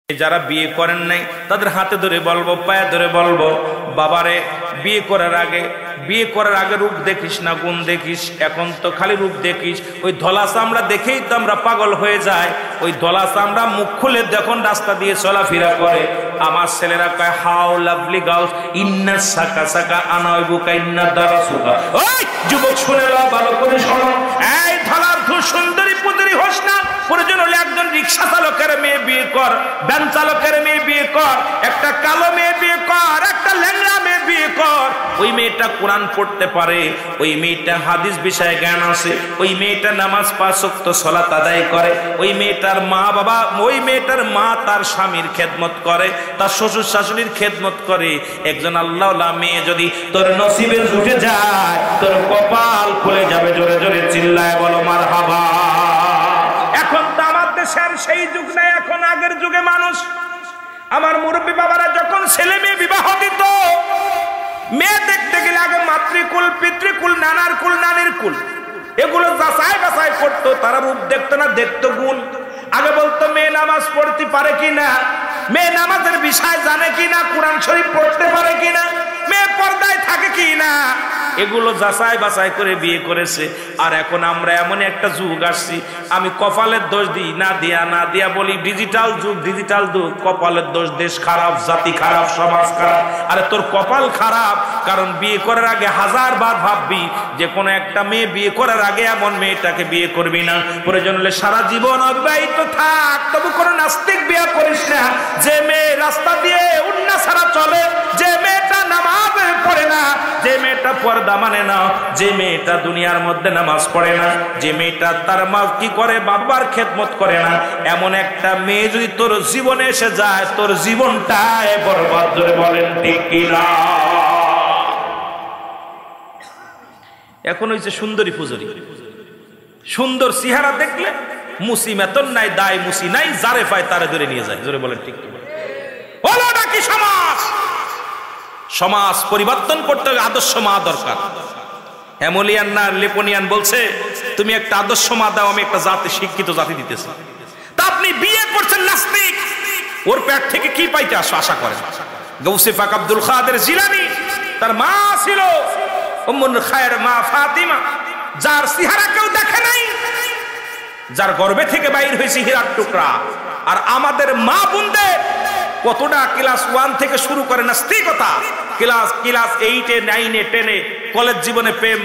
যারা বিয়ে করেন নাই তাদের হাতে ধরে বলবো, পায়ে ধরে বলবো, বাবারে বিয়ে করার আগে রূপ দেখিস না, গুণ দেখিস। এখন তো খালি রূপ দেখিস। ওই ধলা চামড়া দেখেই তো আমরা পাগল হয়ে যায়। ওই ধলা চামড়া মুখ খুলে যখন রাস্তা দিয়ে চলাফেরা করে, আমার ছেলেরা কয় হাউ লাভলি গার্লস, ইন্না সাকা সাকা আনাইবুকা ইন্না দারাসুকা। ওই যুবক শুনে নাও, ভালো করে শোনো, এই ধলার সুন্দরী পুদরি হোস না, প্রয়োজন হলে একজন রিক্সা চালকের মেয়ে বিয়ে কর, ভ্যান চালকের মেয়ে বিয়ে কর, একটা কালো মেয়ে বিয়ে কর, একটা ল্যাংড়া মেয়ে বিয়ে কর। ওই মেয়েটা কোরআন পড়তে পারে, ওই মেয়েটা হাদিস বিষয়ে জ্ঞান আছে, ওই মেয়েটা নামাজ 5 ওয়াক্ত সালাত আদায় করে, ওই মেয়েটার মা বাবা, ওই মেয়েটার মা তার স্বামীর খেদমত করে, তার শ্বশুর শাশুড়ির খেদমত করে। একজন আল্লাহওয়ালা মেয়ে যদি তোর নসিবে জুটে যায়, তোর কপাল খুলে যাবে। জোরে জোরে চিল্লায় বলো মারহাবা। এখন তো আমার দেশের সেই যুগ নাই, এখন আগের যুগে মানুষ, আমার মুরব্বী বাবারা যখন ছেলে মেয়ে বিবাহ দিত, মেয়ে দেখতে গেলে আগে মাতৃকুল, পিতৃকুল, নানার কুল, নানির কুল, এগুলো যাচাই বাছাই করতো। তারা রূপ দেখতো না, দেখতো গুণ। আগে বলতো মেয়ে নামাজ পড়তে পারে কিনা, মেয়ে নামাজের বিষয় জানে কিনা, কোরআন শরীফ পড়তে পারে কিনা, মেয়ে পর্দায় থাকে কিনা, এগুলো যাচাই বাছাই করে বিয়ে করেছে। আর এখন আমরা এমন একটা যুগ আসছি, আমি কপালের দোষ দিই, না দিয়া বলি ডিজিটাল যুগ, ডিজিটাল যুগ। কপালের দোষ, দেশ খারাপ, জাতি খারাপ, সমাজ খারাপ। আরে তোর কপাল খারাপ, কারণ বিয়ে করার আগে 1000 বার ভাববি যে কোনো একটা মেয়ে বিয়ে করার আগে এমন মেয়েটাকে বিয়ে করবি না। প্রয়োজন হলে সারা জীবন অবিবাহিত থাক, তবু কোনো নাস্তিক বিয়ে করিস না। যে মেয়ে রাস্তা দিয়ে উন্না ছাড়া চলে, যে মেয়েটা নামাজ পড়ে না, যে মেয়েটা পর্দা মানে না, যে মেয়েটা দুনিয়ার মধ্যে নামাজ পড়ে না, যে মেয়েটা তার মা কি করে, বাবার খেদমত করে না, এমন একটা মেয়ে যদি তোর জীবনে এসে যায়, তোর জীবনটাই বরবাদ। ধরে বলেন ঠিক কিনা? এখন হইছে সুন্দরী পুজরি, সুন্দর চেহারা দেখলে মুসি মেতন নাই, দায় মুসি নাই, যারে পায় তারে ধরে নিয়ে যায়। জোরে বলেন ঠিক কিনা? বলো নাকি সমাজ? সমাজ পরিবর্তন করতে হবে, আদর্শ মা দরকার। হেমোলিয়ান না লেপোনিয়ান বলছে, তুমি একটা আদর্শ মা দাও, আমি একটা জাতি, শিক্ষিত জাতি দিতেছি। তা আপনি বিয়ে করছেন নাস্তিক, ওর পেট থেকে কি পাইতে আশা করেন? গৌসে পাক আব্দুল কাদের জিলানী, তার মা ছিল উম্মুল খায়ের মা ফাতিমা, যার চেহারা কেউ দেখে নাই, যার গর্ভে থেকে বাইর হয়েছে হীরার টুকরা। আর আমাদের মা বোনদের কতটা ক্লাস 1 থেকে শুরু করে নাস্তিকতা, ক্লাস 8-এ 9-এ 10-এ, কলেজ জীবনে প্রেম,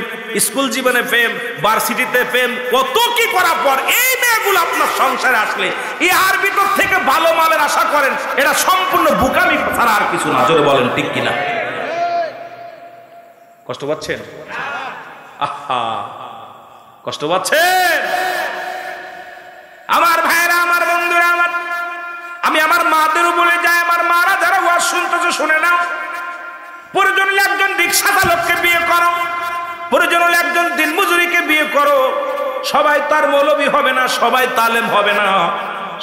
স্কুল জীবনে প্রেম, ভার্সিটিতে প্রেম, কত কি করার পর এই মেয়েগুলো আপনার সংসারে আসলে ইহার ভিতর থেকে ভালো মালের আশা করেন, এটা সম্পূর্ণ বোকামি ছাড়া আর কিছু না। জোরে বলেন ঠিক কিনা? কষ্ট পাচ্ছেন? আহা, কষ্ট পাচ্ছেন আমার ভাইরা, আমার বন্ধুরা, আমি আমার মাদেরও বলে যাই, আমার মারা যারা ওয়াজ শুনতেছে শুনে নাও। প্রয়োজন হলে একজন রিক্সা চালককে বিয়ে করো, প্রয়োজন হলে একজন দিনমজুরিকে বিয়ে করো। সবাই তার মৌলবী হবে না, সবাই তালেম হবে না,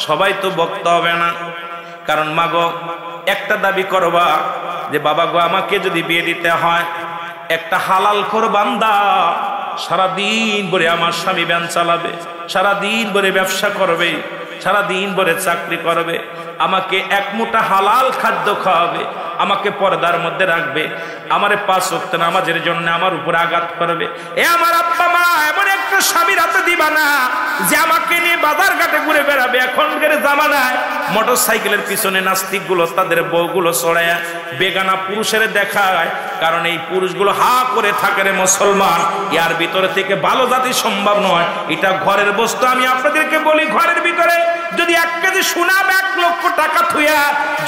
সবাই তো বক্তা হবে না। কারণ মাগো একটা দাবি করবা যে বাবা গো, আমাকে যদি বিয়ে দিতে হয়, একটা হালাল খোর বান্দা সারাদিন ভরে আমার স্বামী ভ্যান চালাবে, সারাদিন ভরে ব্যবসা করবে, সারাদিন ভরে চাকরি করবে, আমাকে এক মুঠা হালাল খাদ্য খাওয়াবে, আমাকে পর্দার মধ্যে রাখবে, আমারে 5 ওয়াক্ত নামাজের জন্য আমার উপর আঘাত করবে। এ আমার আব্বা মা এমন একটা স্বামীর হাতে দিবা না যে আমাকে নিয়ে বাজার ঘাটে ঘুরে বেড়াবে। এখনকার জামানায় মোটর সাইকেলের পিছনে নাস্তিক গুলো তাদের বউগুলো চড়ায় বেগানা পুরুষের দেখায়, কারণ এই পুরুষগুলো হা করে থাকে রে মুসলমান, ইয়ার ভিতরে থেকে ভালো জাতি সম্ভব নয়। এটা ঘরের বস্তু। আমি আপনাদেরকে বলি, ঘরের ভিতরে যদি 1 কেজি সোনা 1 লক্ষ টাকা থুয়া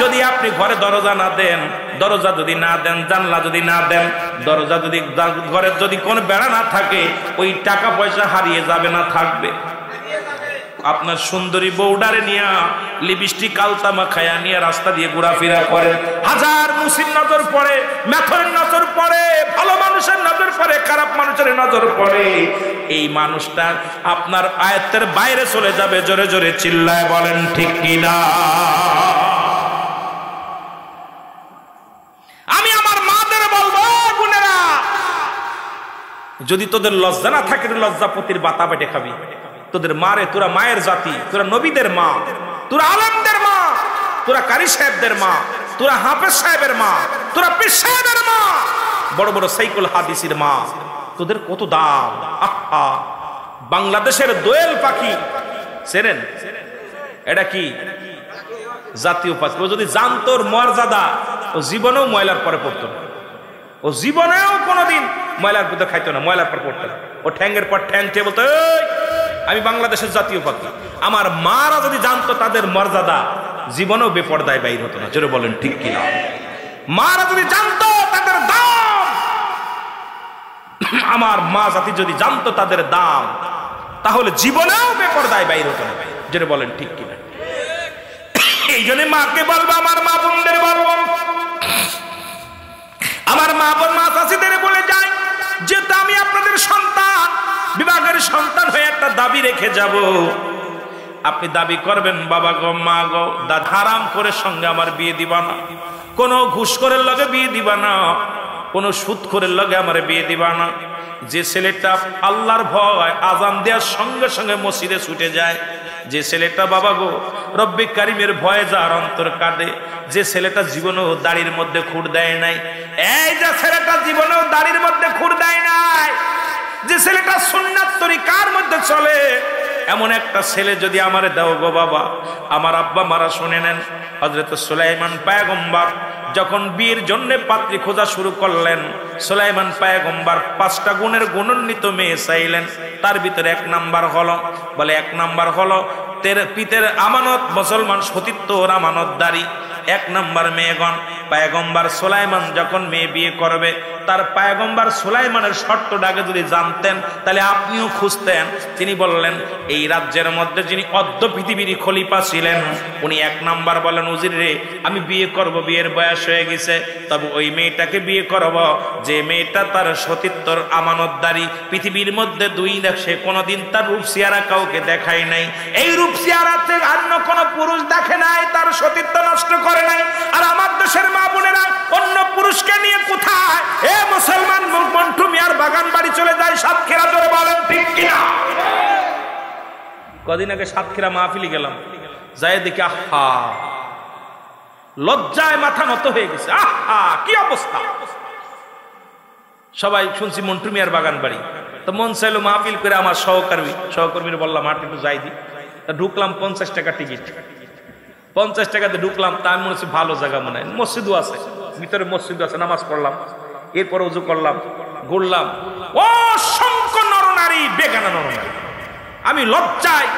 যদি আপনি ঘরে দরজা না দেন, দরজা যদি না দেন, জানলা যদি না দেন, দরজা যদি, ঘরের যদি কোনো বেড়া না থাকে, ওই টাকা পয়সা হারিয়ে যাবে না থাকবে? আপনার সুন্দরী বউডারে নিয়া লিপস্টিক আলতা মাখায়া নিয়ে রাস্তা দিয়ে ঘোরাফেরা করেন, হাজার মুসির নজর পড়ে, মেথরের নজর পড়ে, ভালো মানুষের নজর পড়ে, খারাপ মানুষের নজর পড়ে। এই মানুষটা আপনার আয়ত্তের বাইরে চলে যাবে। জোরে জোরে চিল্লায় বলেন ঠিক কিনা? আমি আমার মাদের বলবো, বোনেরা, যদি তোদের লজ্জা না থাকে, লজ্জাপতির বাতা বেটে খাবি। তোদের মারে, তোরা মায়ের জাতি, তোরা নবীদের মা, তোরা আলেমদের মা, তোরা কারি সাহেবদের মা, তোরা হাফেজ সাহেবের মা, তোরা পীর সাহেবের মা, বড় বড় সাইকুল হাদিসের মা, তোদের কত দাম। আহা, বাংলাদেশের দোয়েল পাখি চেনেন? এটা কি জাতীয় পাখি। ও যদি জানতো ওর মর্যাদা, ও জীবনেও ময়লার পরে পড়তো না, ও জীবনেও কোনোদিন ময়লার ভিতরে খাইতো না, ময়লার পর পড়তো না। ও ঠ্যাঙ্গের পর ঠ্যাং ঠে বলতো, আমি বাংলাদেশের জাতীয় পাখি। আমার মারা যদি জানতো তাদের মর্যাদা, জীবনেও বেপর্দায় বাইর হতো না। জোরে বলেন ঠিক কিনা? মারা যদি জানতো তাদের দাম, আমার মা জাতি যদি জানতো তাদের দাম, তাহলে জীবনেও বেপর্দায় বাইর হতো না। জোরে বলেন ঠিক কিনা? এই জন্য মাকে বলবো, আমার মা বোনদের বলবো, আমার মা বোন মা চাষিদের বলে যাই, যেহেতু আমি আপনাদের সন্তান, বিভাগের সন্তান হয়ে একটা দাবি রেখে যাব। আপনি দাবি করবেন, বাবা গো, মা গো, দাদা হারাম করে সঙ্গে আমার বিয়ে দিবা না, কোনো ঘুষখোরের লগে বিয়ে দিবা না, কোনো সুদখোরের লগে আমার বিয়ে দিবা না। যে ছেলেটা আল্লাহর ভয় আজান দেওয়ার সঙ্গে সঙ্গে মসজিদে ছুটে যায়, যে ছেলেটা বাবা গো রব্বে কারিমের ভয়ে যার অন্তর কাঁদে, যে ছেলেটা জীবনেও দাড়ির মধ্যে খুঁড় দেয় নাই, এই যে ছেলেটা জীবনেও দাড়ির মধ্যে খুঁড় দেয় নাই, যে ছেলেটা সুন্নাত তরিকার মধ্যে চলে, এমন একটা ছেলে যদি আমারে দাও গো বাবা। আমার আব্বা মারা শুনে নেন, হযরত সুলাইমান পয়গম্বর যখন বিয়ের জন্য পাত্রী খোঁজা শুরু করলেন, সুলাইমান পয়গম্বর 5টা গুণের গুণান্বিত মেয়ে চাইলেন। তার ভিতরে 1 নাম্বার হলো, বলে 1 নাম্বার হলো পিতের আমানত, মুসলমান সতীত্বর আমানতদারি। 1 নাম্বার মেয়েগণ। পয়গম্বর সুলাইমান যখন মেয়ে বিয়ে করবে, তার পয়গম্বর সুলাইমানের শর্তটাকে যদি জানতেন, তাহলে আপনিও খুঁজতেন। তিনি বললেন, এই রাজ্যের মধ্যে যিনি অদ্য পৃথিবীর খলিফা ছিলেন, উনি 1 নাম্বার বলেন, উজির রে আমি বিয়ে করব, বিয়ের বয়স হয়ে গেছে, তবে ওই মেয়েটাকে বিয়ে করব যে মেয়েটা তার সতীত্বর আমানতদারি। পৃথিবীর মধ্যে 2 লাখ, সে কোনোদিন তার রূপ চেহারা কাউকে দেখায় নাই, এই রূপ চেহারাতে অন্য কোনো পুরুষ দেখে নাই, তার সতীত্ব নষ্ট করে নাই। আর আমার দেশের মা বোনেরা অন্য পুরুষকে নিয়ে কোথায় এ মুসলমান মন্টু মিয়ার বাগান বাড়ি চলে যায় সাতক্ষীরা। জোরে বলেন ঠিক কিনা? কদিন আগে সাতক্ষীরা মাহফিলে গেলাম, যাই দেখি আহা, লজ্জায় মাথা নত হয়ে গেছে। আহা কি অবস্থা! সবাই শুনছি মন্টু মিয়ার বাগান বাড়ি, তো মন চাইলো মাহফিল করে আমার সহকর্মীর বললাম হাট একটু যাই দি। তা ঢুকলাম, 50 টাকা টিকিট, 50 টাকাতে ঢুকলাম। তা আমি মনে হচ্ছে ভালো জায়গা, মনে হয় মসজিদও আছে, ভিতরে মসজিদও আছে, নামাজ পড়লাম, এরপর উজু করলাম, ঘুরলাম, অসংখ্য নরনারী, বেগানা নরনারী। আমি লজ্জায়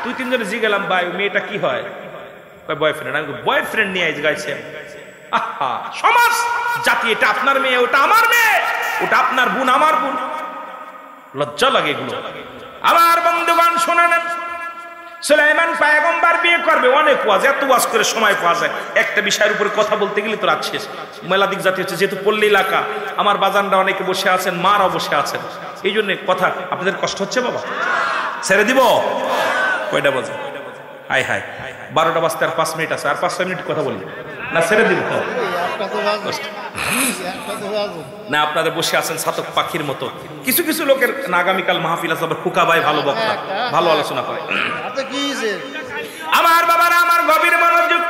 2-3 জনে জিগেলাম, ভাই মেয়েটা কি হয়? বয়ফ্রেন্ড। আমি বয়ফ্রেন্ড নিয়ে গাইছে। আহা, সমাজ জাতি, এটা আপনার মেয়ে, ওটা আমার মেয়ে, ওটা আপনার বোন, আমার বোন। লজ্জা লাগে এগুলো। আমার বন্ধুগণ শুনে নেন, সুলাইমান পয়গম্বর বিয়ে করবে, অনেক ওয়াজ, এত ওয়াজ করে সময় পাওয়া যায়, একটা বিষয়ের উপরে কথা বলতে গেলে তো রাত শেষ। মেলাদিক জাতি হচ্ছে, যেহেতু পল্লী এলাকা, আমার বাজানরা অনেকে বসে আছেন, মারাও বসে আছেন, এই জন্য কথা আপনাদের কষ্ট হচ্ছে। বাবা ছেড়ে দিব? কয়টা বাজে? হাই হাই, 12টা বাজতে আর 5 মিনিট আছে, আর 5 মিনিট কথা বলি না, ছেড়ে দিব না? আপনাদের বসে আছেন ছাতক পাখির মতো। কিছু কিছু লোকের আগামীকাল মাহফিল আছে, আবার খুকা ভাই ভালো বক্তা, ভালো আলোচনা করে। আমার বাবারা, আমার গভীর মনোযোগ।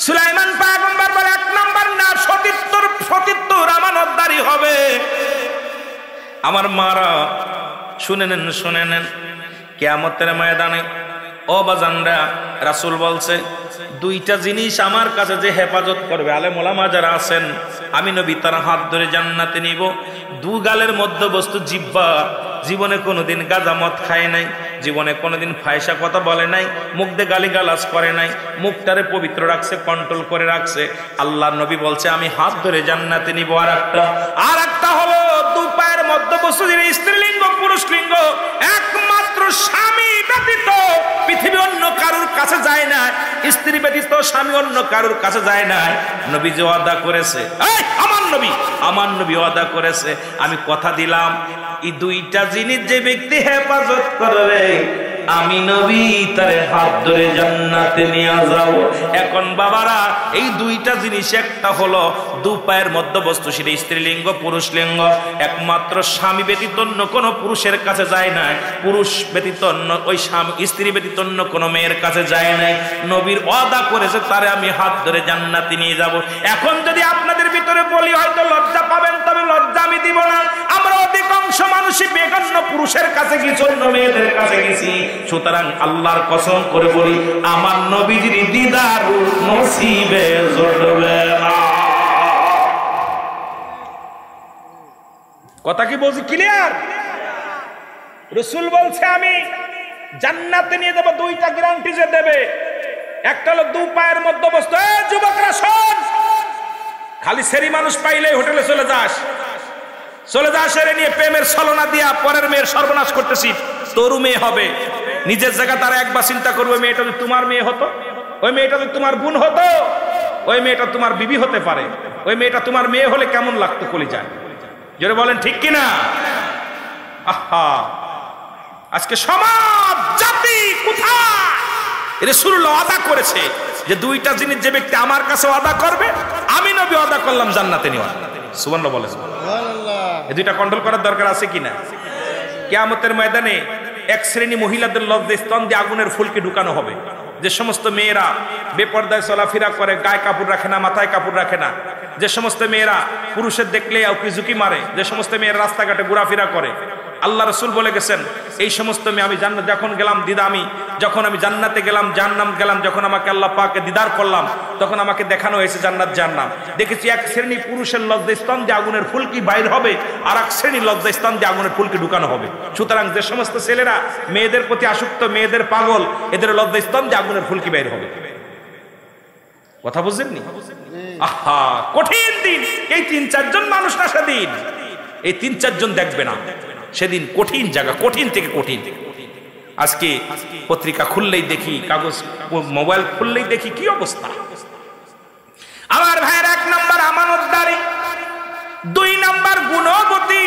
সুলাইমান পয়গম্বর বলে 1 নাম্বার না, সতীত্বর আমানতদারি হবে। আমার মারা শুনে নেন, কিয়ামতের ময়দানে ও বাজানরা, রাসূল বলছে 2টা জিনিস আমার কাছে যে হেফাজত করবে, আলেম ওলামা যারা আছেন, আমি নবী তার হাত ধরে জান্নাতে নিব। 2 গালের মধ্যবস্তু জিহ্বা, জীবনে কোনোদিন গাঁজা মদ খায় নাই, জীবনে কোনোদিন ফায়সা কথা বলে নাই, মুখ দিয়ে গালিগালাজ করে নাই, মুখটারে পবিত্র রাখছে, কন্ট্রোল করে রাখছে। আল্লাহর নবী বলছে আমি হাত ধরে জান্নাতে নিব। আর একটা হলো 2 পায়ের মধ্যবস্তু, স্ত্রীলিঙ্গ পুরুষলিঙ্গ, একমাত্র স্বামী ব্যতীত পৃথিবী অন্য কারুর কাছে যায় না, স্ত্রী ব্যতীত স্বামী অন্য কারুর কাছে যায় না। নবী যে ওয়াদা করেছে, আমার নবী ওয়াদা করেছে, আমি কথা দিলাম এই 2টা জিনিস যে ব্যক্তি হেফাজত করবে, আমি নবী তারে হাত ধরে জান্নাতে নিয়ে যাব। এখন বাবারা এই দুইটা জিনিস, একটা হলো দু পায়ের মধ্যবস্তু, সেটা স্ত্রীলিঙ্গ পুরুষ লিঙ্গ, একমাত্র স্বামী ব্যতীত অন্য কোনো পুরুষের কাছে যায় না, পুরুষ ব্যতীত অন্য ওই স্বামী স্ত্রী ব্যতীত অন্য কোনো মেয়ের কাছে যায় নাই। নবীর ওয়াদা করেছে তারে আমি হাত ধরে জান্নাতে নিয়ে যাব। এখন যদি আপনাদের ভিতরে বলি হয়তো লজ্জা পাবেন, তবে লজ্জা আমি দিব না। আমরা অধিকাংশ মানুষই বেগান্য পুরুষের কাছে গেছি, অন্য মেয়েদের কাছে গেছি। সুতরাং আল্লাহর কসম করে বলি আমার নবীজির দিদার নসিবে জড়বে না। কথা কি বলছি ক্লিয়ার? রাসূল বলছে আমি জান্নাতে নিয়ে যাব, দুইটা গ্যারান্টি যে দেবে। একটা হলো দু পায়ের মধ্যবস্তু। এই যুবকরা শোন, খালি সেরি মানুষ পাইলেই হোটেলে চলে যাস, এর নিয়ে প্রেমের ছলনা দিয়া পরের মেয়ের সর্বনাশ করতেছি। তোরও মেয়ে হবে, নিজের জায়গা তারা একবার চিন্তা করবে, মেয়েটা যদি তোমার মেয়ে হতো, ওই মেয়েটা যদি তোমার বোন হতো, ওই মেয়েটা তোমার বিবি হতে পারে, ওই মেয়েটা তোমার মেয়ে হলে কেমন লাগতো কলিজায়? জোরে বলেন ঠিক কিনা? আহা, আজকে সমাজ জাতি কোথায়? রাসূলুল্লাহ ওয়াদা করেছে যে দুইটা জিনিস যে ব্যক্তি আমার কাছে ওয়াদা করবে, আমি নবী ওয়াদা করলাম জান্নাতে নিয়ে। সুবহানাল্লাহ বলেন। এই দুইটা কন্ট্রোল করার দরকার আছে কিনা? কিয়ামতের ময়দানে এক শ্রেণী মহিলাদের লজ্জাস্থান দিয়ে আগুনের ফুলকে ঢুকানো হবে। যে সমস্ত মেয়েরা বেপর্দায় চলাফেরা করে, গায়ে কাপড় রাখে না, মাথায় কাপড় রাখে না, যে সমস্ত মেয়েরা পুরুষের দেখলে উকি মারে, যে সমস্ত মেয়েরা রাস্তাঘাটে ঘোরাফেরা করে, আল্লাহ রাসূল বলে গেছেন এই সমস্ত মেয়ে আমি জান্নাত যখন গেলাম দিদা, যখন আমি জান্নাতে গেলাম, জাহান্নাম গেলাম, যখন আমাকে আল্লাহ পাকে দিদার করলাম, তখন আমাকে দেখানো হয়েছে জান্নাত জাহান্নাম। দেখেছি এক শ্রেণী পুরুষের লজ্জাস্থান দিয়ে আগুনের ফুলকি বাইর হবে, আর এক শ্রেণীর লজ্জাস্থান দিয়ে আগুনের ফুলকি ঢুকানো হবে। সুতরাং যে সমস্ত ছেলেরা মেয়েদের প্রতি আসক্ত, মেয়েদের পাগল, এদের লজ্জাস্থান দিয়ে আগুনের ফুলকি বাইর হবে। কথা বুঝেননি? আহা, কঠিন দিন। এই ৩-৪ জন মানুষ না সেদিন, এই ৩-৪ জন দেখবে না সেদিন। কঠিন জায়গা, কঠিন থেকে কঠিন। আজকে পত্রিকা খুললেই দেখি, কাগজ মোবাইল খুললেই দেখি কি অবস্থা। আমার ভাইয়ের ১ নাম্বার আমানতদারি, ২ নাম্বার গুণবতী,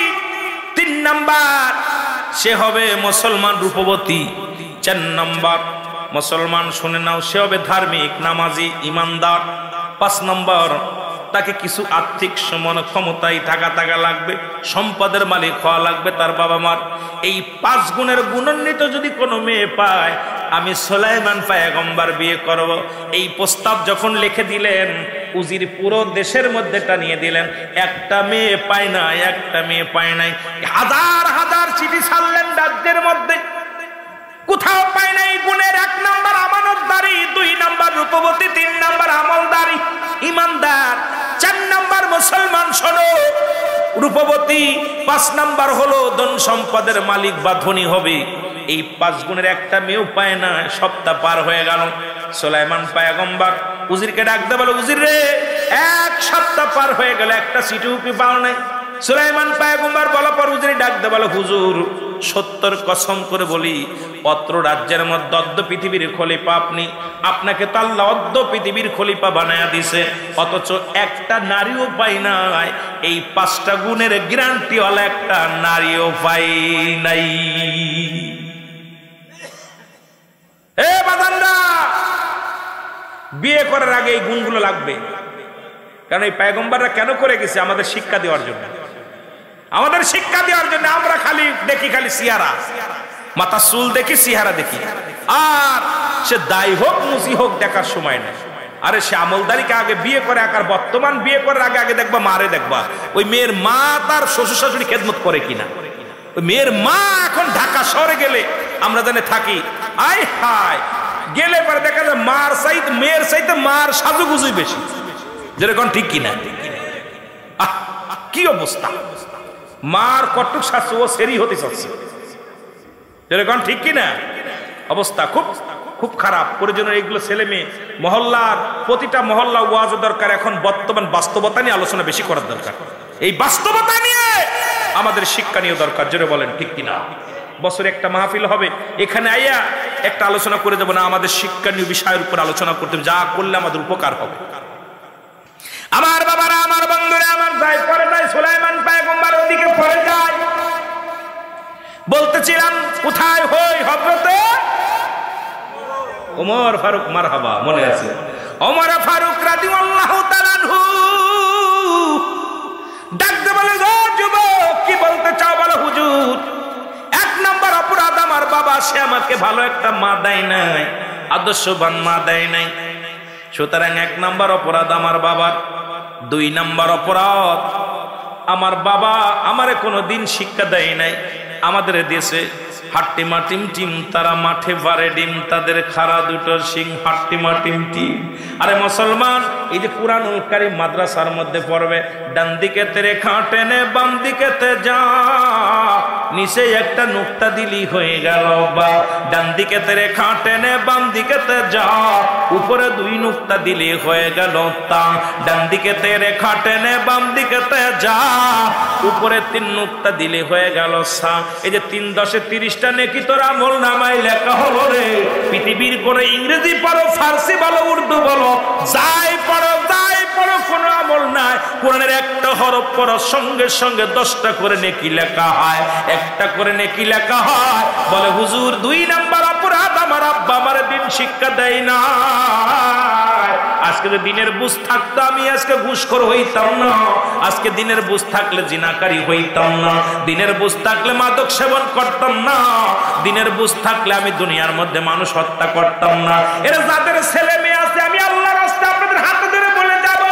৩ নাম্বার সে হবে মুসলমান রূপবতী, ৪ নাম্বার মুসলমান শুনে নাও সে হবে ধার্মিক, নামাজি, ইমানদার, ৫ নম্বর তাকে কিছু আর্থিক সমান ক্ষমতায় থাকা লাগবে, সম্পদের মালিক হওয়া লাগবে তার বাবা মার। এই ৫ গুণের গুণান্বিত যদি কোনো মেয়ে পায়, আমি সুলাইমান পয়গম্বর বিয়ে করব। এই প্রস্তাব যখন লিখে দিলেন, উজির পুরো দেশের মধ্যে টানিয়ে দিলেন। একটা মেয়ে পায় না, একটা মেয়ে পায় নাই, হাজার হাজার চিঠি ছাড়লেন রাজ্যের মধ্যে, কোথাও পায় নাই। গুণের ১ নাম্বার আমানতদারি, ২ নাম্বার রূপবতী, ৩ নাম্বার আমলদারি, ইমানদার, ৪ নাম্বার মুসলমান শোনো রূপবতী, ৫ নাম্বার হলো ধন সম্পদের মালিক বা ধনী হবে। এই ৫ গুণের একটা মেয়েও পায় না। সপ্তাহ পার হয়ে গেল, সুলাইমান পয়গম্বর উজিরকে ডাকতে বলে, উজির রে ১ সপ্তাহ পার হয়ে গেল, একটা চিঠিও কি পাও নাই? সুলাইমান পয়গম্বর বলার পর উজির ডাকতে বলে, হুজুর সত্যর কসম করে বলি, অত্র রাজ্যের মধ্যে অর্ধ পৃথিবীর খলিফা আপনি, আপনাকে তো আল্লাহ অর্ধ পৃথিবীর খলিফা বানায়া দিছে, অথচ একটা নারীও পাই নাই। এই ৫টা গুণের গ্যারান্টি ওয়ালা একটা নারীও পাই নাই। এ বাদানরা, বিয়ে করার আগে এই গুণগুলো লাগবে। কারণ এই পয়গম্বররা কেন করে গেছে? আমাদের শিক্ষা দেওয়ার জন্য, আমাদের শিক্ষা দেওয়ার জন্য। আমরা খালি দেখি, খালি সিয়ারা, মাথা চুল দেখি, সিহারা দেখি, আর সে দায়ী হোক মুসি হোক দেখার সময় নেই। আরে সে আমলদারিকে আগে বিয়ে করে, আর বর্তমান বিয়ে করার আগে দেখবা মারে, দেখবা ওই মেয়ের মা তার শ্বশুর শাশুড়ি খেদমত করে কিনা। ওই মেয়ের মা এখন ঢাকা শহরে গেলে আমরা জানে থাকি, আয় হায় গেলে পরে দেখা যায় মার চাইতে মেয়ের চাইতে মার সাজুগুজুই বেশি। যেরকম ঠিক কিনা? কি অবস্থা! মার কটুক শাশু ও সেরি হতে চাচ্ছে। যেরকম ঠিক কিনা? অবস্থা খুব খুব খারাপ। প্রয়োজনের এইগুলো ছেলে মেয়ে মহল্লার, প্রতিটা মহল্লা ওয়াজ দরকার। এখন বর্তমান বাস্তবতা নিয়ে আলোচনা বেশি করার দরকার। এই বাস্তবতা নিয়ে আমাদের শিক্ষা নিয়ে দরকার। জোরে বলেন ঠিক কিনা? বছরে একটা মাহফিল হবে, এখানে আইয়া একটা আলোচনা করে দেবো না, আমাদের শিক্ষণীয় বিষয়ের উপর আলোচনা করতে হবে, যা করলে আমাদের উপকার হবে। আমার বাবারা, আমার বন্ধুরা, আমার যাই পরে যাই সুলাইমান পয়গম্বর ওদিকে পরে যায়। বলতেছিলাম কোথায় হই হযরতে ওমর ফারুক, মারহাবা, মনে আছে? ওমর ফারুক রাদিয়াল্লাহু তাআলা আনহু ডাকতে বলে, ও যুবক, কি বলতে চাও বলো? হুজুর, এক নম্বর অপরাধ আমার বাবা, সে আমাকে ভালো একটা মা দেয় নাই, আদর্শবান মা দেয় নাই, সুতরাং এক নম্বর অপরাধ আমার বাবার। দুই নম্বর অপরাধ, আমার বাবা আমারে কোনোদিন শিক্ষা দেয় নাই। আমাদের দেশে হাট্টিমা টিম টিম, তারা মাঠে বারে ডিম, তাদের খাড়া দুটো সিং, হাট্টিমা টিম টিম। আরে মুসলমান, এই যে কুরআনুল কারীম মাদ্রাসার মধ্যে পড়বে, ডান দিকে তেরে খাটেনে বাম দিকে তে যা, নিচে একটা নুক্তা দিলি হয়ে গেল বা। ডান দিকে তেরে খাটেনে বাম দিকে তে যা, উপরে দুই নুক্তা দিলি হয়ে গেল তা। ডান দিকে তেরে খাটেনে বাম দিকে তে যা, উপরে তিন নুক্তা দিলি হয়ে গেল সা। এই যে 3 10 30টা নেকি তোর আমল নামায় লেখা হলো রে। পৃথিবীর করে ইংরেজি পড়ো, ফার্সি বলো, উর্দু বলো, যাই পড়ো কোনো আমল নাই। কোরআনের একটা হরফ পড়ার সঙ্গে সঙ্গে 10টা করে নেকি লেখা হয়, একটা করে নেকি লেখা হয়। বলে হুজুর, 2 নাম্বার অপরাধ, আমার আব্বা আমার দিন শিক্ষা দেয় না। আজকে দিনের বুঝ থাকতো আমি আজকে ঘুষখোর হইতাম না, আজকে দিনের বুঝ থাকলে জিনাকারী হইতাম না, দিনের বুঝ থাকলে মাদক সেবন করতাম না, দিনের বুঝ থাকলে আমি দুনিয়ার মধ্যে মানুষ হত্যা করতাম না। এরা যাদের ছেলে মেয়ে আছে, আমি আল্লাহর রাস্তায় আপনাদের হাতে ধরে বলে যাব,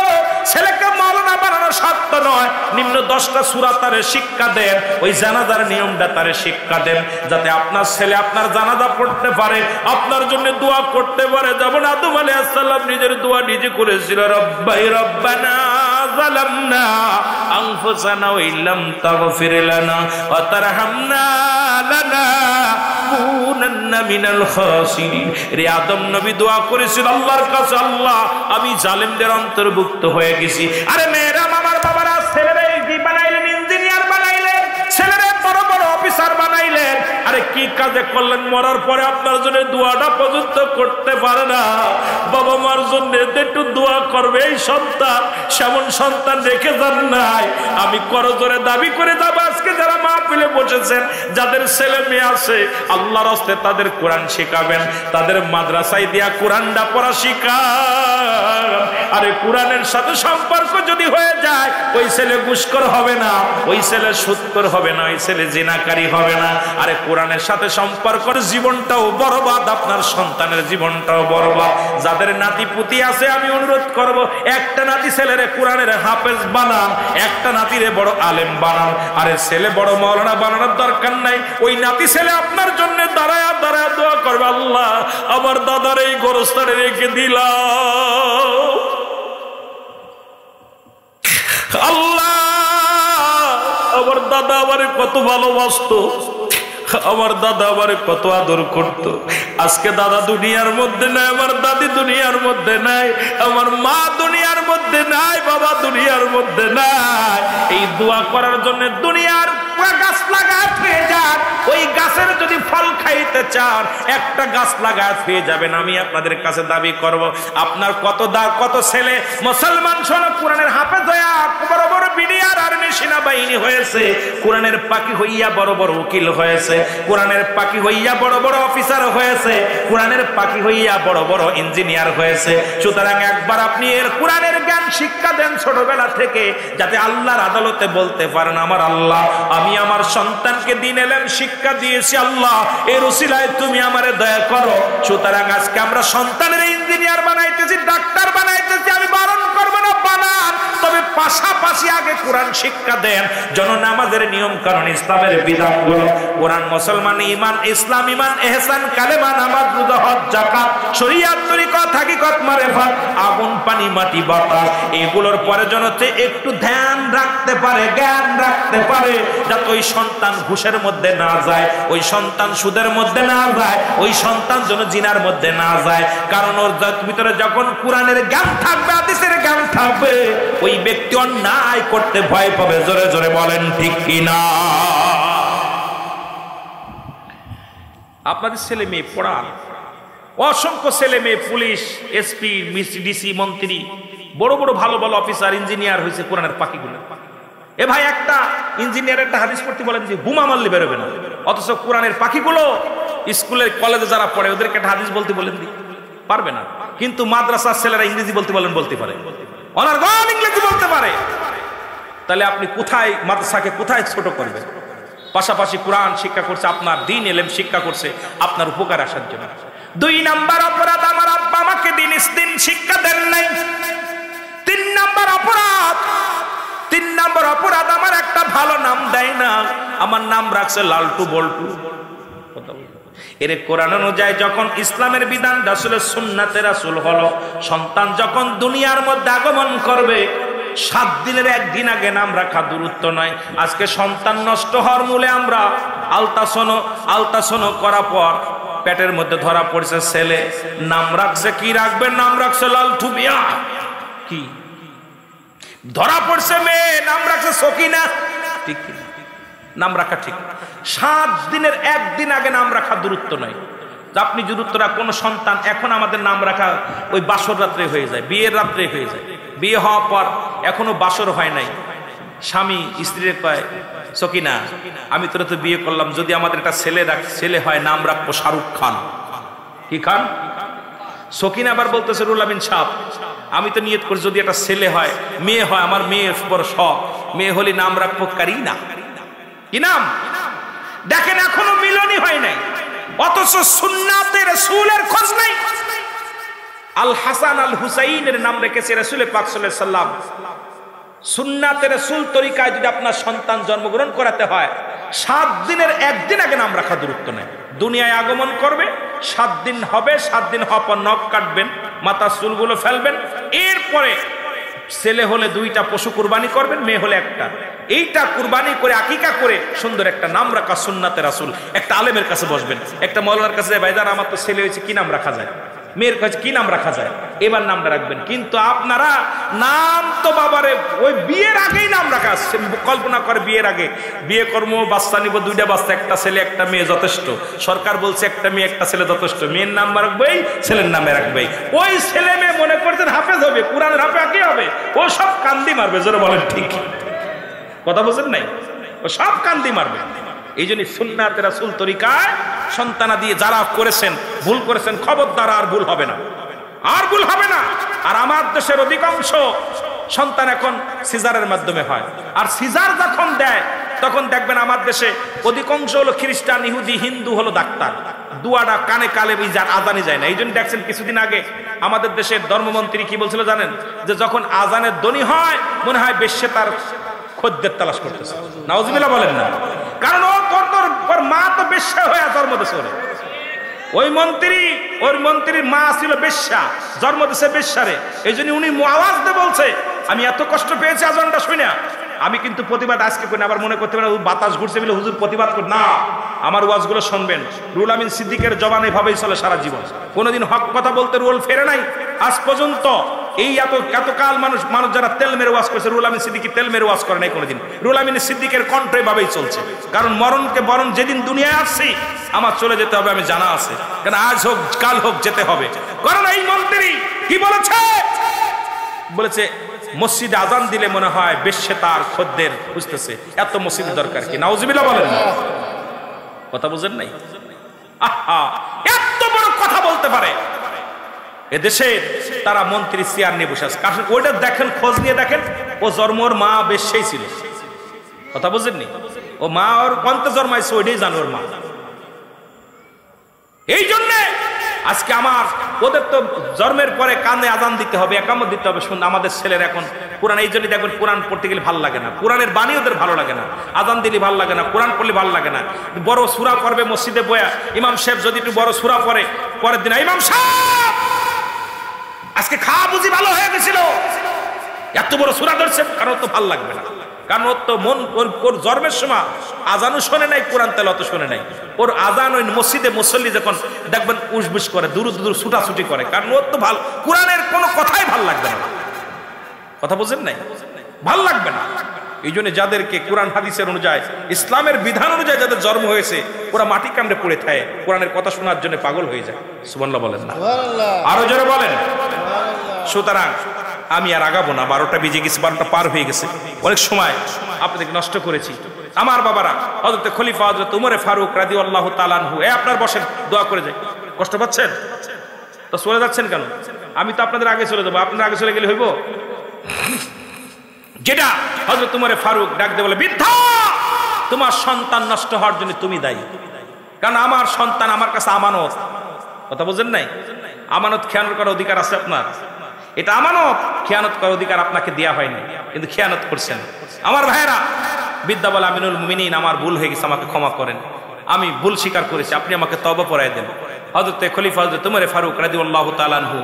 ছেলেকে মাওলানা বানানো শর্ত নয়। নিম্ন 10টা সূরা তারে শিক্ষা দেন, ওই জানাজার নিয়মটা তারে শিক্ষা দেন, যাতে আপনার ছেলে আপনার জানাজা পড়তে পারে, আপনার জন্য দোয়া করতে পারে। যেমন আদম আলাইহিস সালাম নিজের দোয়া নিজে করেছিল, রব্বানা যালামনা আনফুসানা ওয়া ইল্লাম তাগফির লানা ওয়া তারহামনা লানাকুনান্না মিনাল খাসিরিন। রে আদম নবী দোয়া করেছিল আল্লাহর কাছে, আল্লাহ আমি জালেমদের অন্তর্ভুক্ত হয়ে গেছি। আরে মেয়েরা, আমার বাবারা, ছেলেরা কি বানাইলেন? ইঞ্জিনিয়ার বানাইলেন, ছেলেরা বড় বড় অফিসার বানাইলেন। আরে কি কাজে করলেন? মরার পরে আপনার জন্য দোয়াটা পর্যন্ত করতে পারে না। বাবা মার জন্য একটু দোয়া করবে, এই সন্তান সেমন সন্তান রেখে যান নাই। আমি করজোরে দাবি করে যাব, আজকে যারা মাহফিলে বসেছেন, যাদের ছেলে মেয়ে আছে, আল্লাহর রাস্তায় তাদের কোরআন শেখাবেন, তাদের মাদ্রাসায় দিয়া কোরআনটা পড়া শিখান। আরে কোরআনের সাথে সম্পর্ক যদি হয়ে যায়, ওই ছেলে ঘুষখোর হবে না, ওই ছেলে সুদখোর হবে না, ওই ছেলে জিনাকারী হবে না। আরে কোরআনের সাথে সম্পর্কের জীবনটাও বরবাদ, আপনার সন্তানের জীবনটাও বরবাদ। যাদের নাতি পুতি আছে, আমি অনুরোধ করব, একটা নাতি ছেলেরে কোরআনের হাফেজ বানান, একটা নাতিরে বড় আলেম বানান। আরে ছেলে বড় মাওলানা বানানোর দরকার নাই, ওই নাতি ছেলে আপনার জন্য দাঁড়ায় দাঁড়ায় দোয়া করবে, আল্লাহ আমার দাদার এই গোরস্থানে রেখে দিলাম, আল্লাহ আমার দাদা আমারে কত ভালোবাসতো, আমার দাদা আমারে কত আদর করত। আজকে দাদা দুনিয়ার মধ্যে নাই, আমার দাদি দুনিয়ার মধ্যে নাই, আমার মা দুনিয়ার মধ্যে নাই, বাবা দুনিয়ার মধ্যে নাই। এই দোয়া করার জন্য দুনিয়ার গাছ লাগায় পেয়ে যান, ওই গাছের যদি ফল খাইতে চান, একটা গাছ লাগায় পেয়ে যাবেন। আমি আপনাদের কাছে দাবি করব, আপনার কত ছেলে মুসলমান শোনো, কোরআনের হাফেজ হইয়া বড় বড় বিডিআর আর্মি সেনাবাহিনী হয়েছে, কোরআনের পাখি হইয়া বড় বড় উকিল হয়েছে, কোরআনের পাখি হইয়া বড় বড় অফিসার হয়েছে, কোরআনের পাখি হইয়া বড় বড় ইঞ্জিনিয়ার হয়েছে। সুতরাং একবার আপনি এর কোরআনের জ্ঞান শিক্ষা দেন ছোটবেলা থেকে, যাতে আল্লাহর আদালতে বলতে পারেন, আমার আল্লাহ, আমি আমার সন্তানকে দিন এলেম শিক্ষা দিয়েছি, আল্লাহ এর উসিলায় তুমি আমারে দয়া করো। সুতরাং আজকে আমরা সন্তানের ইঞ্জিনিয়ার বানাইতেছি, ডাক্তার বানাইতেছি, আমি বারণ করবো না, বানান, তবে পাশাপাশি আগে কোরআন শিক্ষা দেন, যেন নামাজের নিয়ম কানুন, ইসলামের বিধানগুলো, কোরআন, মুসলমান, ঈমান, ইসলাম, ঈমান, ইহসান, কালেমা, নামাজ, রোজা, হজ, যাকাত, শরীয়ত, তরিকত, হাকিকত, মারিফাত, আগুন, পানি, মাটি, বাতাস, এগুলোর পরে যেন একটু ধ্যান রাখতে পারে, জ্ঞান রাখতে পারে, যাতে ওই সন্তান ঘুষের মধ্যে না যায়, ওই সন্তান সুদের মধ্যে না যায়, ওই সন্তান যেন জিনার মধ্যে না যায়। কারণ ওর ভিতরে যখন কোরআনের জ্ঞান থাকবে, হাদিসের জ্ঞান থাকবে, ওই ব্যক্তি অন্যায় করতে ভয় পাবে। জোরে জোরে বলেন ঠিক কিনা? আপনাদের ছেলে মেয়ে পড়ান, অসংখ্য ছেলে মেয়ে পুলিশ, এসপি, ডিসি, মন্ত্রী, বড় বড় ভালো ভালো অফিসার, ইঞ্জিনিয়ার হয়েছে কোরআনের পাখিগুলো। এ ভাই, একটা ইঞ্জিনিয়ার একটা হাদিস পড়তে বলেন যে বোমা মারলে বেরোবে না, অথচ কোরআনের পাখিগুলো স্কুলের কলেজে যারা পড়ে ওদেরকে একটা হাদিস বলতে বলেন দি, পারবে না। কিন্তু মাদ্রাসার ছেলেরা ইংরেজি বলতে বলেন, বলতে পারে, অনার্গল ইংরেজি বলতে পারে। তাহলে আপনি কোথায় মাদ্রাসাকে কোথায় ছোট করবেন? পাশাপাশি কোরআন শিক্ষা করছে, আপনার দ্বীন ইলম শিক্ষা করছে আপনার উপকার আসার জন্য। 2 নাম্বার অপরাধ, আমার আব্বা আমাকে দিন শিক্ষা দেন নাই। 3 নাম্বার অপরাধ, আমার একটা ভালো নাম দেয় না, আমার নাম রাখছে লালটু বল্টু। এর কোরআন অনুযায়ী যখন ইসলামের বিধান রাসূলের সুন্নাতে রাসূল হলো, সন্তান যখন দুনিয়ার মধ্যে আগমন করবে 7 দিনের একদিন আগে নাম রাখা দূরত্ব নয়। আজকে সন্তান নষ্ট হওয়ার মূলে আমরা আলতাসনো করার পর পেটের মধ্যে ধরা পড়ছে ছেলে, নাম রাখছে কি রাখবেন? নাম রাখছে লালটু মিয়া। কি ধরা পড়ছে মেয়ে, নাম রাখছে সকিনা। ঠিক নাম রাখা ঠিক। 7 দিনের একদিন আগে নাম রাখা দূরত্ব নয়। আপনি দূরত্বরা কোন সন্তান এখন আমাদের নাম রাখা ওই বাসর রাত্রে হয়ে যায়, বিয়ের রাত্রে হয়ে যায়। বিয়ে হওয়ার পর এখনো বাসর হয় নাই, স্বামী স্ত্রীর কয় সকিনা আমি তোরা তো বিয়ে করলাম, যদি আমাদের একটা ছেলে হয় নাম রাখবো শাহরুখ খান। কি খান? সকিনা আবার বলতেছে রুল আমিন সাহেব আমি তো নিয়ত করি যদি একটা ছেলে হয়, মেয়ে হয়, আমার মেয়ে বড় শখ, মেয়ে হলে নাম রাখবো কারিনা। কি নাম? দেখেন এখনো মিলনই হয় নাই, অথচ সুন্নাতে রাসূলের খোঁজ নাই। আল হাসান আল হুসাইনের নাম রেখেছে রাসূল পাক সাল্লাল্লাহু আলাইহি ওয়াসাল্লাম। সুন্নাতে রাসূল তরিকায় যদি আপনার সন্তান জন্মগ্রহণ করাতে হয় 7 দিনের একদিন আগে নাম রাখা দূরত্ব নেই। দুনিয়ায় আগমন করবে 7 দিন হবে, 7 দিন হওয়ার পর নখ কাটবেন, মাথার চুলগুলো ফেলবেন, এরপরে ছেলে হলে 2টা পশু কুরবানি করবেন, মেয়ে হলে 1টা। এইটা কুরবানি করে আকিকা করে সুন্দর একটা নাম রাখা সুন্নাতে রাসূল। একটা আলেমের কাছে বসবেন, একটা মাওলানার কাছে যায়, ভাইজান আমার তো ছেলে হয়েছে, কি নাম রাখা যায়? মেয়ের কাছে কি নাম রাখা যায়? এবার নামটা রাখবেন। কিন্তু আপনারা নাম তো বাবারে ওই বিয়ের আগেই নাম রাখা, কল্পনা করে বিয়ের আগে বিয়ে কর্ম, বাচ্চা নিব, 2টা বাচ্চা, একটা ছেলে একটা মেয়ে যথেষ্ট। সরকার বলছে একটা মেয়ে একটা ছেলে যথেষ্ট, মেয়ের নাম রাখবেই, ছেলের নামে রাখবেই। ওই ছেলে মেয়ে মনে করছেন হাফেজ হবে, কোরআনের হাফেজ কি হবে? ও সব কান্দি মারবে, জোরে বলেন ঠিক কথা বলছেন নাই? ও সব কান্দি মারবে। এই জন্য সুন্নাতে রাসূল তরিকায় সন্তানা দিয়ে যারা করেছেন, ভুল করেছেন, খবরদার আর ভুল হবে না, আর ভুল হবে না। আর আমার দেশের অধিকাংশ সন্তান এখন সিজারের মাধ্যমে হয়, আর সিজার যখন দেয় তখন দেখবেন আমার দেশে অধিকাংশ হলো খ্রিস্টান, ইহুদি, হিন্দু হলো ডাক্তার, দুয়াটা কানে কালে আজানি যায় না। এই জন্য দেখছেন কিছুদিন আগে আমাদের দেশের ধর্মমন্ত্রী কি বলছিল জানেন? যে যখন আজানের ধ্বনি হয় মনে হয় বেশ্যে তার খদ্দের তালাশ করতেছে। নাউজুবিল্লাহ বলেন না, কারণ ওর মা তো বেশ্যা হয়ে জন্ম দিয়েছে। ওই মন্ত্রীর মা ছিল বেশ্যা, জন্ম দিয়েছে বেশ্যারে। এই জন্য উনি আওয়াজ দিয়ে বলছে আমি এত কষ্ট পেয়েছি আজানটা শুনে। আমি কিন্তু প্রতিবাদ আজকে করি না, আবার মনে করতে পারেন বাতাস ঘুরছে বলে হুজুর প্রতিবাদ করি না। আমার ওয়াজগুলো শুনবেন, রুল আমিন সিদ্দিকের জবান এভাবেই চলে সারা জীবন। কোনোদিন হক কথা বলতে রুল ফেরে নাই আজ পর্যন্ত। এই এতকাল মানুষ যারা তেল মেরে ওয়াজ করেছে, রুল আমিন সিদ্দিকী তেল মেরে ওয়াজ করে নাই কোনোদিন। রুল আমিন সিদ্দিকের কণ্ঠ এভাবেই চলছে, কারণ মরণ যেদিন দুনিয়ায় আসছি আমার চলে যেতে হবে আমি জানা আছে, কারণ আজ হোক কাল হোক যেতে হবে। কারণ এই মন্ত্রী কি বলেছে মসজিদে আজান দিলে মনে হয় বেশ্যে তার খদ্দের বুঝতেছে, এত মসজিদের দরকার কি? নাউজুবিল্লাহ বলেন না, কথা বুঝেন নাই? আহা, এত বড় কথা বলতে পারে এদেশে তারা মন্ত্রী চেয়ার নিয়ে বসে আছে। কারণ ওইটা দেখেন, খোঁজ নিয়ে দেখেন, ও জন্মর মা বেশ্যেই ছিল, কথা বুঝেননি? ও মা ওর কন্তে জন্মাইছে ওইটাই জানো ওর মা। এই জন্যে আজকে ওদের তো জন্মের পরে কানে আজান দিতে হবে, একামত দিতে হবে। শুনুন আমাদের ছেলের এখন কোরআন, এই জন্য দেখবেন কোরআন পড়তে গেলে ভালো লাগে না, কোরআনের বাণী ওদের ভালো লাগে না, আজান দিলে ভালো লাগে না, কোরআন পড়লে ভালো লাগে না। বড় সূরা পড়বে মসজিদে বয়া, ইমাম সাহেব যদি একটু বড় সূরা পড়ে, পরের দিন ইমাম সাহেব আজকে খাওয়া বুঝি ভালো হয়ে গেছিল, এত বড় সূরা ধরছেন, কারণ তো ভালো লাগবে না। কারণ ওর তো ওর জন্মের সময় আজানও শোনে নাই, কোরআন তেলাওয়াত শোনে নাই। ওর আজান ওই মসজিদে মুসল্লি যখন দেখবেন উসবুস করে, দূর ছুটাছুটি করে, কারণ ওর তো ভালো কোরআনের কোনো কথাই ভাল লাগবে না, কথা বুঝেন নাই? ভাল লাগবে না। এই জন্য যাদেরকে কোরআন হাদিসের অনুযায়ী, ইসলামের বিধান অনুযায়ী যাদের জন্ম হয়েছে, ওরা মাটি কামড়ে পড়ে থাকে, কোরআনের কথা শোনার জন্য পাগল হয়ে যায়। সুবহানাল্লাহ বলেন না, আরো জোরে বলেন। সুতরাং আমি আর আগাবো না, 12টা বেজে গেছে, 12টা পার হয়ে গেছে, অনেক সময় আপনাদেরকে নষ্ট করেছি। আমার বাবারা, হযরত খলিফা হযরত উমরে ফারুক রাদিয়াল্লাহু তাআলা আনহু, আপনার বসেন, দোয়া করে যাই। কষ্ট পাচ্ছেন তো চলে যাচ্ছেন কেন? আমি তো আপনাদের আগে চলে যাবো, আপনারা আগে চলে গেলে হইব? যেটা হযরত উমরে ফারুক ডাক দিয়ে বলে, বৃদ্ধা, তোমার সন্তান নষ্ট হওয়ার জন্য তুমি দায়ী, কারণ আমার সন্তান আমার কাছে আমানত। কথা বুঝেন নাই? আমানত খেয়ানত করার অধিকার আছে আপনার, এটা আমানত, খেয়ানত করার অধিকার আপনাকে দেয়া হয়নি, কিন্তু খেয়ানত করছেন। আমার ভাইয়েরা, বিদ্যা বলে, আমিনুল মুমিনিন, আমার ভুল হয়ে গেছে, আমাকে ক্ষমা করেন, আমি ভুল স্বীকার করেছি, আপনি আমাকে তওবা পড়ায় দেন। হযরত খলিফা হযরত উমরে ফারুক রাদিয়াল্লাহু তাআলা আনহু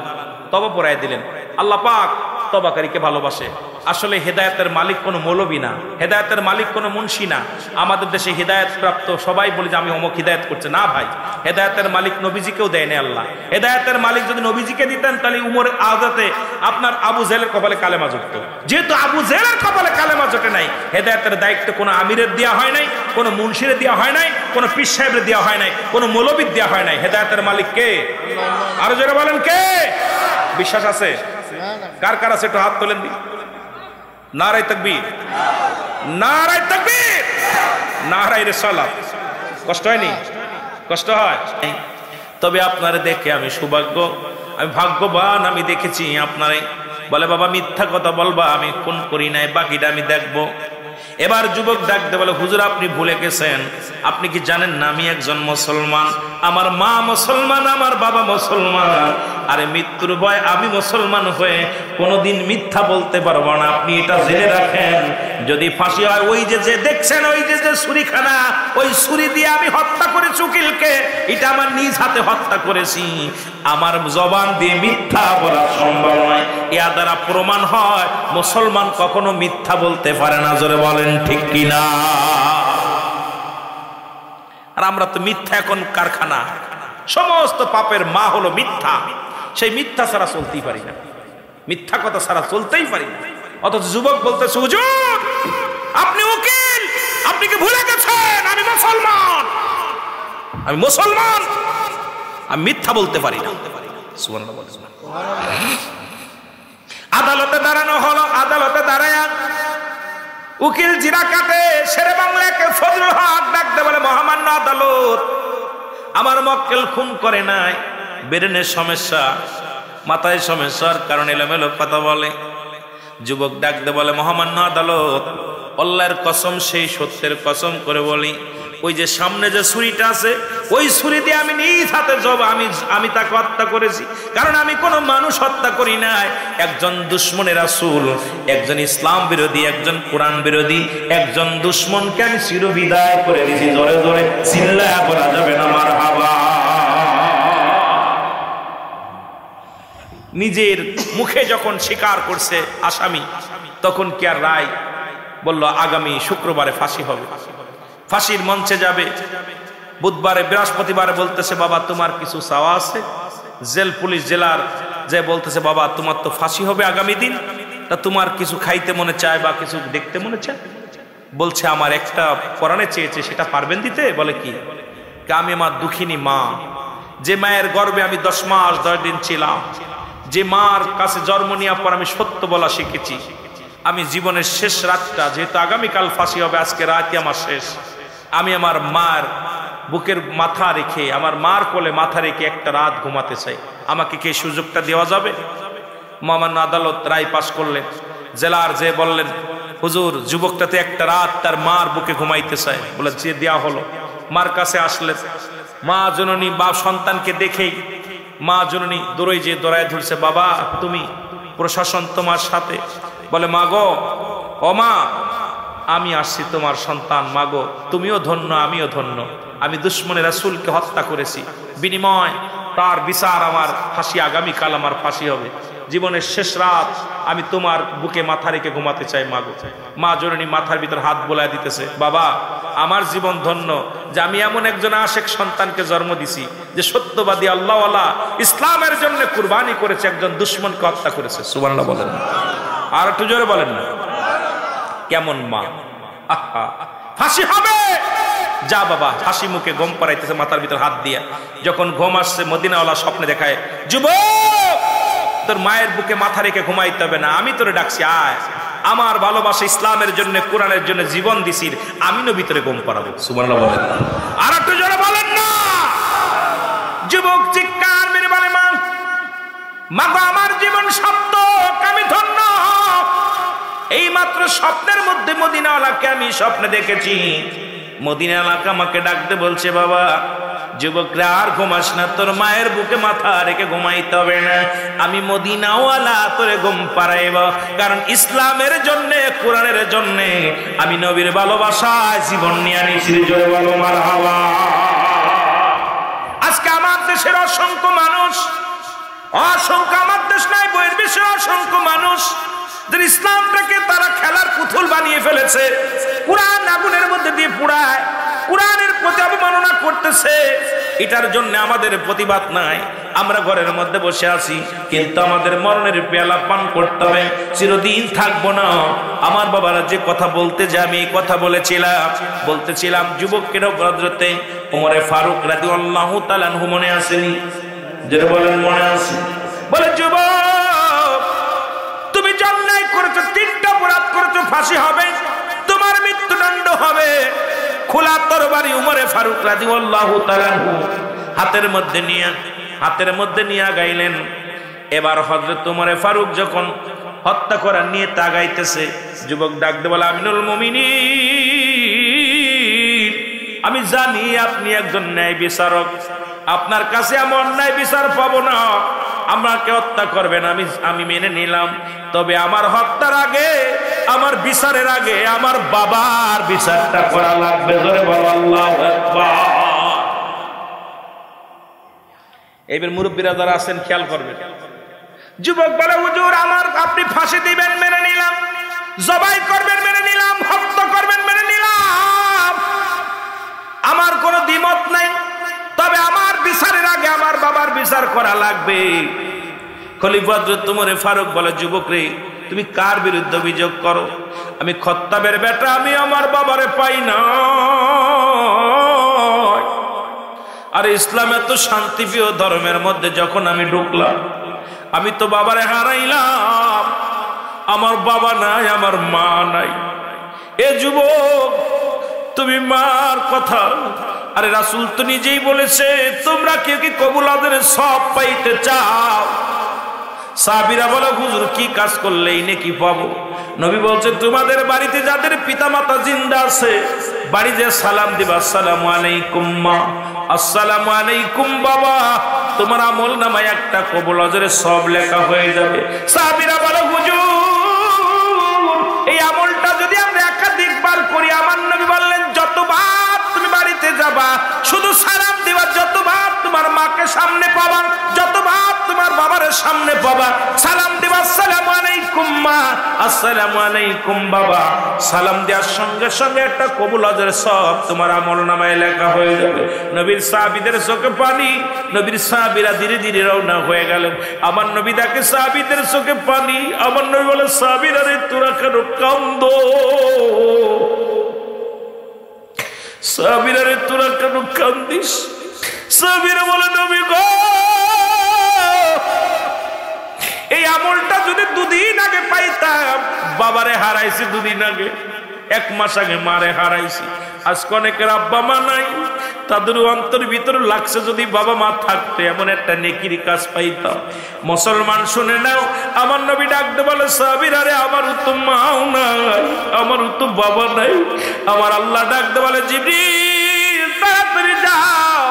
তওবা পড়ায় দিলেন। আল্লাহ পাক তওবাকারীকে ভালোবাসে। আসলে হেদায়েতের মালিক কোনো মৌলবী না, হেদায়েতের মালিক কোনো মুন্সি না। আমাদের দেশে হেদায়েত প্রাপ্ত সবাই বলে যে আমি অমুক হিদায়াত করছে, না ভাই, হেদায়েতের মালিক নবীজিকেও দেয় না আল্লাহ। হেদায়েতের মালিক যদি নবীজিকে দিতেন তাহলে উমর আজাতে আপনার আবু জেহেলের কপালে কালেমা জুটত। যেহেতু আবু জেহেলের কপালে কালেমা জোটে নাই, হেদায়েতের দায়িত্ব কোনো আমিরের দেওয়া হয় নাই, কোনো মুন্সিরে দেওয়া হয় নাই, কোনো পীর সাহেবের দেওয়া হয় নাই, কোনো মৌলবীর দেওয়া হয় নাই। হেদায়েতের মালিক কে? আরো জোরে বলেন কে? বিশ্বাস আছে? কার কার আছে একটু হাত তোলেন দি। নারায়ে তাকবীর, নারায়ে তাকবীর, নারায়ে রিসালাত। কষ্ট হয়নি? কষ্ট হয়? তবে আপনারে দেখে আমি সৌভাগ্য, আমি ভাগ্যবান, আমি দেখেছি আপনারে। বলে, বাবা মিথ্যা কথা বলবা, আমি খুন করি নাই, বাকিটা আমি দেখবো। এবার যুবক ডাকতে বলে, হুজুর আপনি ভুলে গেছেন, আপনি কি জানেন না আমি একজন মুসলমান, আমার মা মুসলমান, আমার বাবা মুসলমান, আরে মৃত্যুর ভয় আমি মুসলমান হয়ে কোনোদিন মিথ্যা বলতে পারবো না, আপনি এটা জেনে রাখেন। যদি ফাঁসি হয়, ওই যে দেখছেন, ওই যে ছুরিখানা, ওই ছুরি দিয়ে আমি হত্যা করেছি উকিলকে, এটা আমার নিজ হাতে হত্যা করেছি, আমার জবান দিয়ে মিথ্যা বলা সম্ভব নয়। এর দ্বারা প্রমাণ হয় মুসলমান কখনো মিথ্যা বলতে পারে না। জোরে বলেন ঠিক কিনা? আর আমরা তো মিথ্যা এখন কারখানা, সমস্ত পাপের মা হলো মিথ্যা। সেই মিথ্যা ছাড়া চলতেই পারি না, মিথ্যা কথা ছাড়া চলতেই পারি না। অথচ যুবক বলতেছে, হুজুর আপনি উকিল, আপনি কি ভুলে গেছেন আমি মুসলমান, আমি মুসলমান, আমি মিথ্যা বলতে পারি না। সুবহানাল্লাহ বলেন। আদালতে দাঁড়ানো হলো, আদালতে দাঁড়ায়া উকিল জিরা কাটে, শেরে বাংলাকে ফজলুল হক ডাকতে বলে, মহামান্য আদালত, আমার মক্কেল খুন করে নাই, ব্রেনের সমস্যা, মাথায় সমস্যার কারণে এলোমেলো কথা বলে। যুবক ডাকতে বলে, মহামান্য আদালত, আল্লাহর কসম, সেই সত্যের কসম করে বলি, ওই যে সামনে যে ছুরিটা আছে, ওই ছুরি দিয়ে আমি নিজ হাতে আমি তাকে হত্যা করেছি, কারণ আমি কোনো মানুষ হত্যা করি নাই। একজন দুশ্মনের রাসূল, একজন ইসলাম বিরোধী, একজন কোরআন বিরোধী, একজন দুশ্মনকে আমি চিরবিদায় করে দিয়েছি। জোরে জোরে চিল্লায়া বলা যাবে না মারহাবা। নিজের মুখে যখন স্বীকার করছে আসামি, তখন কি আর রায় বলল আগামী শুক্রবারে ফাঁসি হবে, ফাঁসির মঞ্চে যাবে। বুধবারে বৃহস্পতিবারে বলতেছে, বাবা তোমার কিছু চাওয়া আছে? জেল পুলিশ জেলার যে বলতেছে, বাবা তোমার তো ফাঁসি হবে আগামী দিন, তা তোমার কিছু খাইতে মনে চায় বা কিছু দেখতে মনে চায়? বলছে, আমার একটা পরাণে চেয়েছে, সেটা পারবেন দিতে? বলে কি? আমি আমার দুঃখিনী মা, যে মায়ের গর্ভে আমি 10 মাস 10 দিন ছিলাম, যে মার কাছে জন্ম নেওয়ার পর আমি সত্য বলা শিখেছি, আমি জীবনের শেষ রাতটা, যেহেতু আগামীকাল ফাঁসি হবে, আজকে রাতই আমার শেষ, আমি আমার মার বুকের মাথা রেখে, আমার মার কোলে মাথা রেখে একটা রাত ঘুমাতে চাই, আমাকে কি সুযোগটা দেওয়া যাবে? মহামান্য আদালত রায় পাশ করলেন। জেলার যে বললেন, হুজুর যুবকটাতে একটা রাত তার মার বুকে ঘুমাইতে চায়, বলে যে দেওয়া হলো। মার কাছে আসলেন, মা জননী বা সন্তানকে দেখেই মা জননী দৌড়ায় ধরছে, বাবা তুমি, প্রশাসন তোমার সাথে। বলে, মা গো, ও মা, আমি আসছি তোমার সন্তান, মা গো তুমিও ধন্য, আমিও ধন্য, আমি দুশ্মনের রাসূলকে হত্যা করেছি, বিনিময় তার বিচার আমার ফাঁসি, আগামীকাল আমার ফাঁসি হবে, জীবনের শেষ রাত আমি তোমার বুকে মাথা রেখে ঘুমাতে চাই মা গো। মা জননী মাথার ভিতর হাত বোলায় দিতেছে, বাবা আমার জীবন ধন্য যে আমি এমন একজন আশেক সন্তানকে জন্ম দিছি, যে সত্যবাদী আল্লাহওয়ালা, ইসলামের জন্য কুরবানি করেছে, একজন দুশ্মনকে হত্যা করেছে। সুবহানাল্লাহ বলেন, আর একটু জোরে বলেন না। কেমন মা! আহা, ফাঁসি হবে, যা বাবা। হাসি মুখে ঘুম পাড়াইতেছে মাথার ভিতর হাত দিয়া। যখন ঘুম আসছে, মদিনাওয়ালা স্বপ্নে দেখায়, যুবক তোর মায়ের বুকে মাথা রেখে ঘুমাইতে হবে না, আমি তোরে ডাকছি আয়, আমার ভালোবাসা ইসলামের জন্য কোরআনের জন্য জীবন দিছিস, আমি নবী তোরে ঘুম পাড়াবো। সুবহানাল্লাহ বলেন। আর একটু জোরে বলেন না। যুবক চিৎকার মেরে বলে মা, মা গো আমার জীবন সত্য, আমি ধন্য। এই মাত্র স্বপ্নের মধ্যে মদিনাওয়ালাকে আমি স্বপ্নে দেখেছি। মদিনাওয়ালাকে আমাকে ডাকতে বলছে, বাবা যুবকরা আর ঘুমাস না, তোর মায়ের বুকে মাথা রেখে ঘুমাইতে হবে না, আমি মদিনাওয়ালা তোরে ঘুম পাড়াইব। কারণ ইসলামের জন্য কোরআনের জন্য আমি নবীর ভালোবাসায় জীবন নিয়ে আনিছি। জয় বলো মারহাবা। আজকে আমার দেশের অসংখ্য মানুষ, অসংখ্য, আমার দেশ নাই বইয়ের দেশে অসংখ্য মানুষ যারা ইসলামটাকে তারা খেলার পুতুল বানিয়ে ফেলেছে, কোরআন আগুনের মধ্যে দিয়ে পুড়ায়, কোরআনের প্রতি অবমাননা করতেছে। এটার জন্য আমাদের প্রতিবাদ নাই, আমরা ঘরের মধ্যে বসে আছি, কিন্তু আমাদের মরণের পেয়ালা পান করতে হবে, চিরদিন থাকবো না। আমার বাবারা যে কথা বলতে যে আমি এই কথা বলতেছিলাম যুবকের হযরতে ওমরে ফারুক রাদিয়াল্লাহু তাআলা আনহু মনে আসেনি? যেটা বলেন মনে আছে? বলে যুবক তুমি অন্যায় করেছো, 3টা অপরাধ করেছো, ফাঁসি হবে, তোমার মৃত্যুদণ্ড হবে। খোলা তরবারি উমরে ফারুক রাদিয়াল্লাহু তাআলা আনহু হাতের মধ্যে নিয়ে গাইলেন। এবার হযরত উমরে ফারুক যখন হত্যা করার নিয়ে তাগাইতেছে, যুবক ডাকতে বলে, আমিনুল মুমিনিন, আমি জানি আপনি একজন ন্যায় বিচারক, আপনার কাছে আমি অন্যায় বিচার পাবো না, আমাকে হত্যা করবেন আমি মেনে নিলাম, তবে আমার হত্যার আগে, আমার বিচারের আগে আমার বাবার বিচারটা করা লাগবে। জোরে বলো আল্লাহু আকবার। এইবার মুরব্বীরা যারা আছেন খেয়াল করবেন। যুবক বলে, হুজুর আপনি ফাঁসি দিবেন মেনে নিলাম, জবাই করবেন মেনে নিলাম, হত্যা করবেন মেনে নিলাম, আমার কোনো দ্বিমত নাই, তবে আমার বিচারের আগে আমার বাবার বিচার করা লাগবে। খলিফা হযরত উমরে ফারুক বলে, যুবক রে তুমি কার বিরুদ্ধে অভিযোগ করো? আমি খত্তাবের বেটা, আমি আমার বাবারে পাই না। আর ইসলাম এত শান্তিপ্রিয় ধর্মের মধ্যে যখন আমি ঢুকলাম, আমি তো বাবারে হারাইলাম, আমার বাবা নাই, আমার মা নাই। এ যুবক তুমি মার কথা, আরে রাসূল তো নিজেই বলেছে তোমরা কেউ কি কবুল আদানের সব পাইতে চাও? সাহাবীরা বলে, হুজুর কি কাজ করলে এই নেকি পাবো? নবী বলছে, তোমাদের বাড়িতে যাদের পিতামাতা জিন্দা আছে, বাড়ি যে সালাম দিবা, আসসালামু আলাইকুম মা, আসসালামু আলাইকুম বাবা, তোমার আমল নামায় একটা কবুল আজরের সব লেখা হয়ে যাবে। সাহাবীরা বলে, হুজুর এই আমলটা যদি আমরা একাধিকবার করি, আমার নবী বললেন যতবার তুমি বাড়িতে যাবা শুধু সালাম দিবা, যতবার তোমার মাকে সামনে পাবা, যতবার তোমার বাবার সামনে পাবা, সালাম দিবা, আসসালামু আলাইকুম মা, আসসালামু আলাইকুম বাবা, সালাম দেওয়ার সঙ্গে সঙ্গে একটা কবুল আজরের সব তোমার আমল নামায় লেখা হয়ে যাবে। নবীর সাহাবীদের চোখে পানি, নবীর সাহাবীরা ধীরে ধীরে রওনা হয়ে গেলেন। আমার নবী দেখে সাহাবীদের চোখে পানি, আমার নবী বলে, সাহাবীরা রে তোরা কেন কান্দো? সাহাবীরা রে তোরা কেন কান্দিস? সাহাবীরা বলে, নবী গো এই আমলটা যদি 2 দিন আগে পাইতাম, বাবারে হারাইছি 2 দিন আগে, 1 মাস আগে মারে হারাইছি, আজকে অনেকের আব্বা মা নাই, তাদের অন্তর ভিতরে লাগছে যদি বাবা মা থাকতে এমন একটা নেকির কাজ পাইতাম। মুসলমান শুনে নাও, আমার নবী ডাকতে বলে, সাহাবীরা রে আমারও তো মাও নাই, আমারও তো বাবা নাই। আমার আল্লাহ ডাকতে বলে, জিবরিল তাড়াতাড়ি যাও,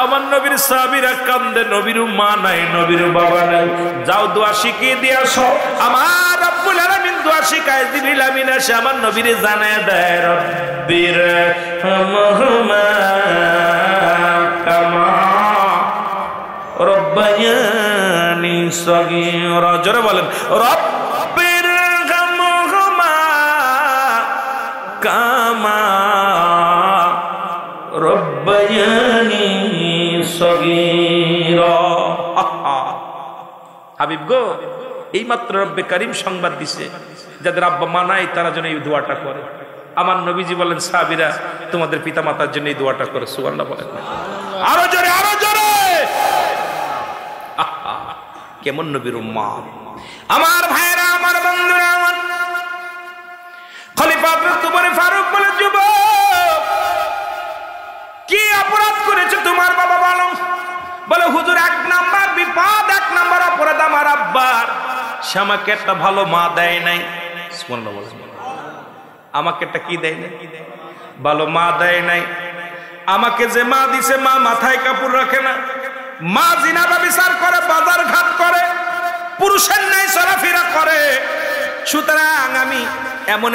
আমার নবীর সাহাবীরা কান্দে, নবীরও মা নাই, নবীরও বাবা নাই, যাও দোয়া শিখিয়ে দিয়ে আসো। আমার রব্বুল আলামিন দোয়া শিখায়, জিবরিল আমিন এসে আমার নবীরে জানায় দেয়, রব্বির হামহুমা কামা রব্বায়ানি সগীরা। জোরে বলেন, রব্বির হামহুমা কামা রব্বায়ানি সগীরা। হাবিব গো এই মাত্র রব্বে কারীম সংবাদ দিছে, যাদের আব্বা মা নাই তারা যেন এই দোয়াটা করে। আমার নবীজি বলেন, সাহাবীরা তোমাদের পিতামাতার জন্য এই দোয়াটা করে। সুবহানাল্লাহ বলেন, আরো জোরে, আরো জোরে। কেমন নবীর উম্মত। আমার ভাইরা, আমার বন্ধুরা, আমার খলিফা উমর ফারুক বলে, যুবক কি অপরাধ করেছে তোমার বাবা বলো? বলে হুজুর, 1 নাম্বার বিপদ, 1 নাম্বার অপরাধ আমার আব্বার, সে আমাকে একটা ভালো মা দেয় নাই। সুবহানাল্লাহ বলেন। আমাকে একটা কি দেয় নাই? ভালো মা দেয় নাই। আমাকে যে মা দিছে, মা মাথায় কাপড় রাখে না, মা জিনা ব্যভিচার করে, বাজার ঘাট করে, পুরুষের ন্যায় চলাফেরা করে। সুতরাং আমি এমন